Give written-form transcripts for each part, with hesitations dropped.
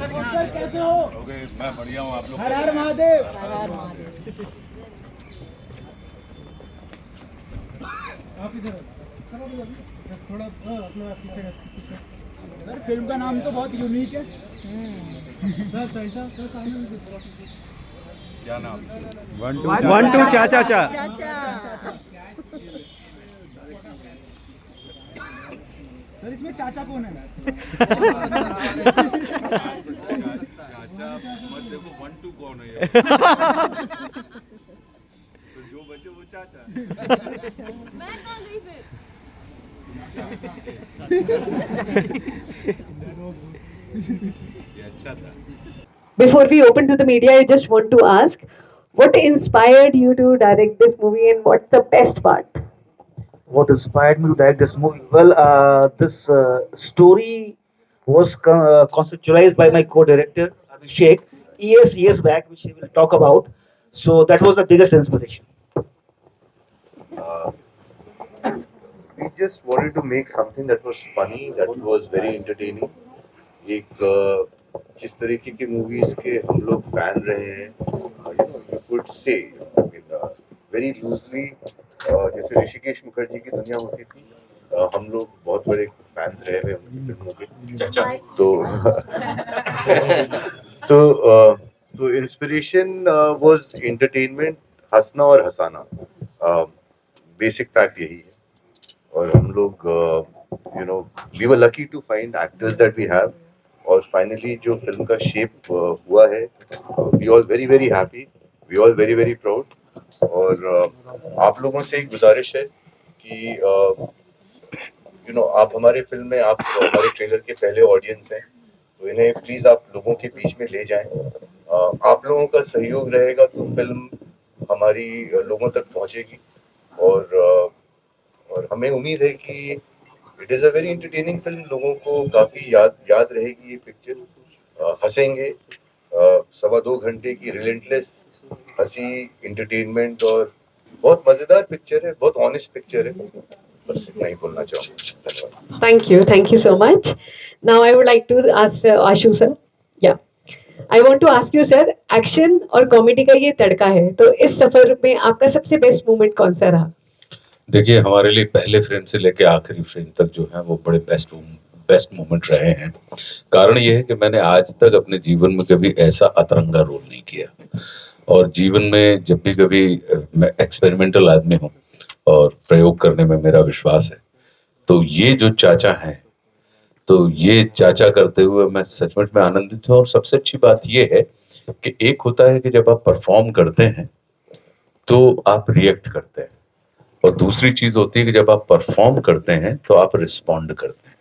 Sir कैसे हो? Okay, मैं बढ़िया हूँ। आप लोग हर हर महादेव। हर हर महादेव। आप इधर थोड़ा अपना पीछे। सर फिल्म का नाम तो बहुत यूनिक है। सर सामने क्या नाम? 1 2 चाचा चा। चाचा। सर इसमें चाचा कौन है? चाचा मत देखो, 1 2 कौन है ये? तो जो बचे वो चाचा। मैं कौन गई फिर? ये अच्छा था। Before we open to the media, I just want to ask, what inspired you to direct this movie and what's the best part? What inspired me to direct this movie? Well, this story was conceptualized by my co-director Abhishek years back, which he will talk about. So that was the biggest inspiration. We just wanted to make something that was funny, that was very entertaining. एक जिस तरीके की movies के हम लोग fan रहे हैं, you could say very loosely, जैसे ऋषिकेश मुखर्जी की दुनिया होती थी, हम लोग बहुत बड़े फैन रहे हैं उनकी फिल्मों के। तो इंस्पिरेशन वाज एंटरटेनमेंट, हंसना और हंसाना, बेसिक फैक्ट यही है। और हम लोग we were lucky to find actors that we have, और फाइनली जो फिल्म का शेप हुआ है, we all very very happy, we all very very proud. और आप लोगों से एक गुजारिश है कि आप हमारे फिल्म में, आप हमारे ट्रेलर के पहले ऑडियंस हैं, तो इन्हें प्लीज़ आप लोगों के बीच में ले जाएं। आप लोगों का सहयोग रहेगा तो फिल्म हमारी लोगों तक पहुंचेगी, और हमें उम्मीद है कि it is a very entertaining film, लोगों को काफ़ी याद रहेगी ये पिक्चर। हंसेंगे, 2.25 घंटे की रिलेंटलेस हंसी, एंटरटेनमेंट, और बहुत मज़ेदार पिक्चर है, बहुत ऑनेस्ट पिक्चर है। बस इतना ही बोलना चाहूँगा। धन्यवाद। Thank you so much. Now I would like to ask Ashu sir. Yeah, I want to ask you sir, action और कॉमेडी का ये तड़का है, तो इस सफर में आपका सबसे बेस्ट मोमेंट कौन सा रहा? देखिए, हमारे लिए पहले फ्रेम से लेके आखिरी फ्रेम तक जो है वो बड़े बेस्ट मोमेंट रहे हैं। कारण ये है कि मैंने आज तक अपने जीवन में कभी ऐसा अतरंगा रोल नहीं किया, और जीवन में जब भी कभी मैं एक्सपेरिमेंटल आदमी हूँ और प्रयोग करने में मेरा विश्वास है, तो ये जो चाचा हैं, तो ये चाचा करते हुए मैं सचमुच में आनंदित हूँ। और सबसे अच्छी बात ये है कि एक होता है कि जब आप परफॉर्म करते हैं तो आप रिएक्ट करते हैं, और दूसरी चीज होती है कि जब आप परफॉर्म करते हैं तो आप रिस्पॉन्ड करते हैं।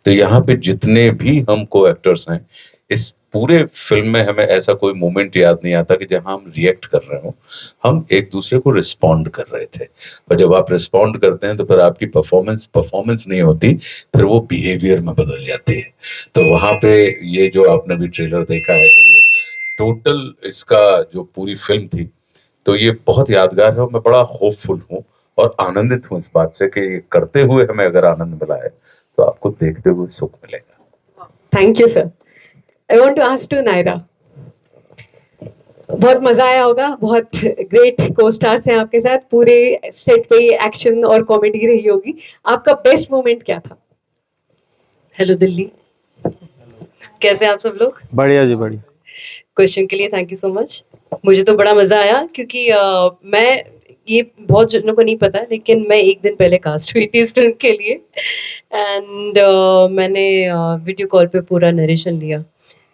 तो यहाँ पे जितने भी हम को एक्टर्स हैं, इस पूरे फिल्म में हमें ऐसा कोई मोमेंट याद नहीं आता कि जहां हम रिएक्ट कर रहे हो, हम एक दूसरे को रिस्पॉन्ड कर रहे थे। और जब आप रिस्पॉन्ड करते हैं तो फिर आपकी परफॉर्मेंस नहीं होती, फिर वो बिहेवियर में बदल जाती है। तो वहां पे ये जो आपने भी ट्रेलर देखा है, तो टोटल इसका जो पूरी फिल्म थी, तो ये बहुत यादगार है, और मैं बड़ा होपफुल हूँ और आनंदित हूँ इस बात से कि ये करते हुए हमें अगर आनंद मिला है तो आपको देखते हुए सुख मिलेगा। Thank you sir. I want to ask to Naira, बहुत मजा आया होगा, बहुत ग्रेट को स्टार्स हैं आपके साथ, पूरे सेट पे एक्शन और कॉमेडी रही होगी। आपका बेस्ट मोमेंट क्या था? हेलो दिल्ली, कैसे आप सब लोग? बढ़िया जी बढ़िया। क्वेश्चन के लिए थैंक यू सो मच। मुझे तो बड़ा मजा आया क्योंकि मैं, ये बहुत जनों को नहीं पता, लेकिन मैं एक दिन पहले कास्ट हुई थी इस फिल्म के लिए, एंड मैंने वीडियो कॉल पे पूरा नरेशन लिया,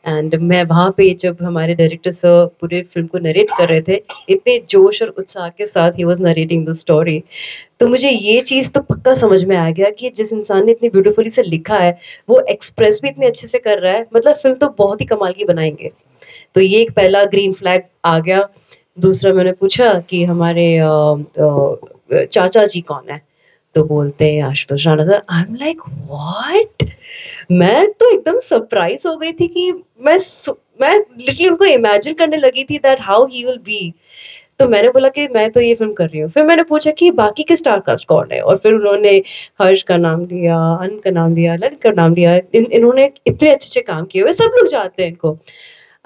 एंड मैं वहाँ पे जब हमारे डायरेक्टर सर पूरे फिल्म को नरेट कर रहे थे, इतने जोश और उत्साह के साथ he was narrating the story, तो मुझे ये चीज़ तो पक्का समझ में आ गया कि जिस इंसान ने इतनी ब्यूटीफुली से लिखा है, वो एक्सप्रेस भी इतने अच्छे से कर रहा है, मतलब फिल्म तो बहुत ही कमाल की बनाएंगे। तो ये एक पहला ग्रीन फ्लैग आ गया। दूसरा मैंने पूछा कि हमारे चाचा जी कौन है, तो बोलते हैं Ashutosh Rana sir. I am like what, मैं तो एकदम सरप्राइज हो गई थी कि मैं लिटरली उनको इमेजिन करने लगी थी that how he will be. तो मैंने बोला कि मैं तो ये फिल्म कर रही हूँ। फिर मैंने पूछा कि बाकी के स्टार कास्ट कौन है, और फिर उन्होंने हर्ष का नाम लिया, अन का नाम लिया, ललित का नाम लिया। इन्होंने इतने अच्छे अच्छे काम किए हुए, सब लोग जानते हैं इनको।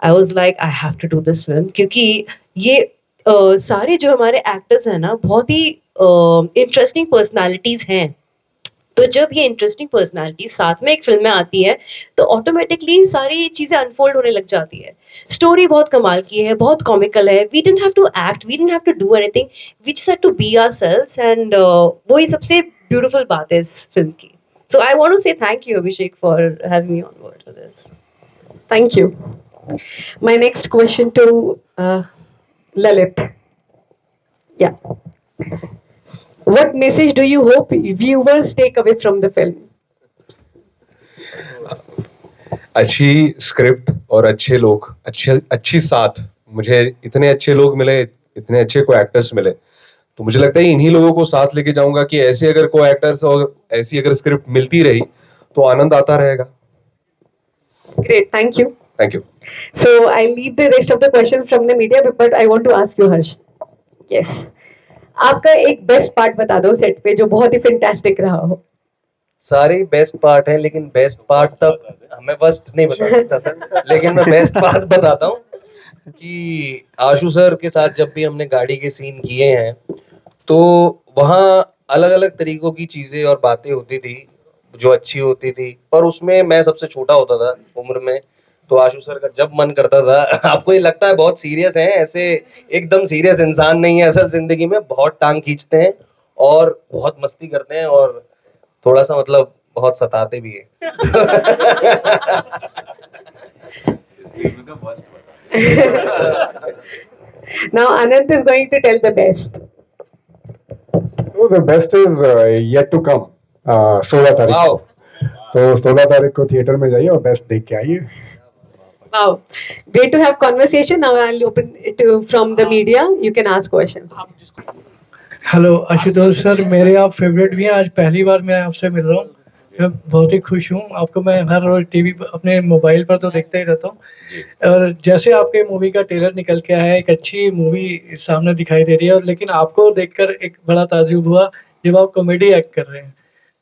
I was like I have to do this film, क्योंकि ये सारे जो हमारे एक्टर्स हैं ना, बहुत ही इंटरेस्टिंग पर्सनालिटीज हैं। तो जब ये इंटरेस्टिंग पर्सनालिटी साथ में एक फिल्म में आती है, तो ऑटोमेटिकली सारी चीजें अनफोल्ड होने लग जाती है। स्टोरी बहुत कमाल की है, बहुत कॉमिकल है। We didn't have to act, we didn't have to do anything, we just have to be ourselves, and वही सबसे ब्यूटीफुल बात है इस फिल्म की। So I want to say thank you Abhishek for having me on board for this. Thank you. My next question to Lalit. Yeah. What message do you hope viewers take away from the film? अच्छी script और अच्छे लोग, अच्छी साथ। मुझे इतने अच्छे लोग मिले, इतने अच्छे को एक्टर्स मिले, तो मुझे लगता है इन्हीं लोगों को साथ लेके जाऊंगा कि ऐसे अगर को एक्टर्स और ऐसी अगर स्क्रिप्ट मिलती रही तो आनंद आता रहेगा। Great, thank you. Thank you. So I'll leave the rest of the questions from the media, but I want to ask you, Harsh. Yes. आपका एक बेस्ट पार्ट बता दो सेट पे जो बहुत ही फैंटास्टिक रहा हो। सारे बेस्ट पार्ट है, लेकिन बेस्ट पार्ट तब मैं फर्स्ट नहीं बता सकता सर, लेकिन मैं बेस्ट पार्ट बताता हूँ कि आशु सर के साथ जब भी हमने गाड़ी के सीन किए हैं, तो वहाँ अलग अलग तरीकों की चीजें और बातें होती थी जो अच्छी होती थी, पर उसमें मैं सबसे छोटा होता था उम्र में। तो आशु सर का जब मन करता था, आपको ये लगता है बहुत सीरियस है, ऐसे एकदम सीरियस इंसान नहीं है असल जिंदगी में, बहुत टांग खींचते हैं और बहुत मस्ती करते हैं और थोड़ा सा मतलब बहुत सताते भी हैं। Now Anant is going to tell the best. So the best is yet to come. 16 तारीख वाओ, तो 16 तारीख को थिएटर में जाइए और बेस्ट देख के आइए। Wow, great to have conversation. Now I'll open it to, from the media. You can ask questions. Hello Ashutosh sir, मेरे आप फेवरेट भी हैं। आज पहली बार मैं आपसे मिल रहा हूँ, मैं बहुत ही खुश हूँ। आपको मैं हर रोज टीवी अपने मोबाइल पर तो देखता ही रहता हूँ, और जैसे आपके मूवी का ट्रेलर निकल के आया है, एक अच्छी मूवी सामने दिखाई दे रही है। और लेकिन आपको देखकर एक बड़ा ताज्जुब हुआ जब आप कॉमेडी एक्ट कर रहे हैं।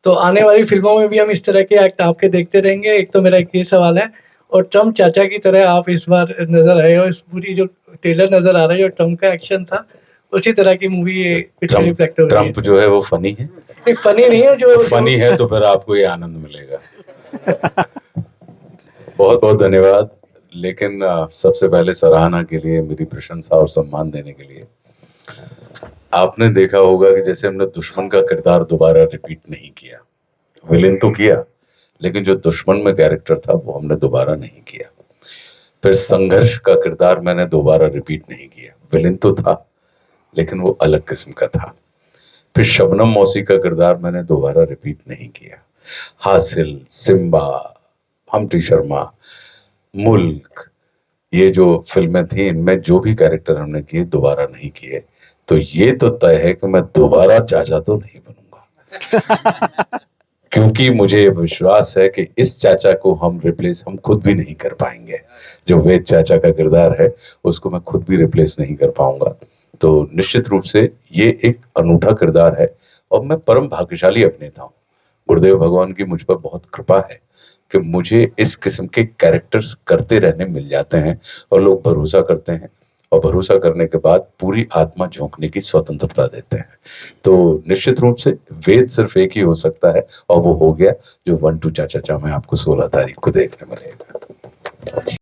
तो आने वाली फिल्मों में भी हम इस तरह के एक्ट आपके देखते रहेंगे। एक तो मेरा एक ये सवाल है, और ट्रम्प चाचा की तरह आप इस बार नजर आए हो। इस पूरी जो ट्रेलर नजर आ रहा है, जो ट्रम्प का एक्शन था, उसी तरह की मूवी ये पिक्चर रिफ्लेक्ट हो रही है। ट्रम्प जो है वो फनी है, नहीं फनी नहीं है, जो फनी है तो फिर आपको ये आनंद मिलेगा। बहुत बहुत धन्यवाद। लेकिन सबसे पहले सराहना के लिए, मेरी प्रशंसा और सम्मान देने के लिए। आपने देखा होगा कि जैसे हमने दुश्मन का किरदार दोबारा रिपीट नहीं किया, विलेन तो किया, लेकिन जो दुश्मन में कैरेक्टर था वो हमने दोबारा नहीं किया। फिर संघर्ष का किरदार मैंने दोबारा रिपीट नहीं किया, विलेन तो था लेकिन वो अलग किस्म का था। फिर शबनम मौसी का किरदार मैंने दोबारा रिपीट नहीं किया। हासिल, सिम्बा, हमटी शर्मा, मुल्क, ये जो फिल्में थी, इनमें जो भी कैरेक्टर हमने किए दोबारा नहीं किए। तो ये तो तय है कि मैं दोबारा चाचा तो नहीं बनूंगा, क्योंकि मुझे ये विश्वास है कि इस चाचा को हम रिप्लेस हम खुद भी नहीं कर पाएंगे। जो वेद चाचा का किरदार है उसको मैं खुद भी रिप्लेस नहीं कर पाऊंगा। तो निश्चित रूप से ये एक अनूठा किरदार है, और मैं परम भाग्यशाली अभिनेता हूँ। गुरुदेव भगवान की मुझ पर बहुत कृपा है कि मुझे इस किस्म के कैरेक्टर्स करते रहने मिल जाते हैं, और लोग भरोसा करते हैं, और भरोसा करने के बाद पूरी आत्मा झोंकने की स्वतंत्रता देते हैं। तो निश्चित रूप से वेद सिर्फ एक ही हो सकता है, और वो हो गया जो 1 2 चाचा चा में आपको 16 तारीख को देखने मिलेगा।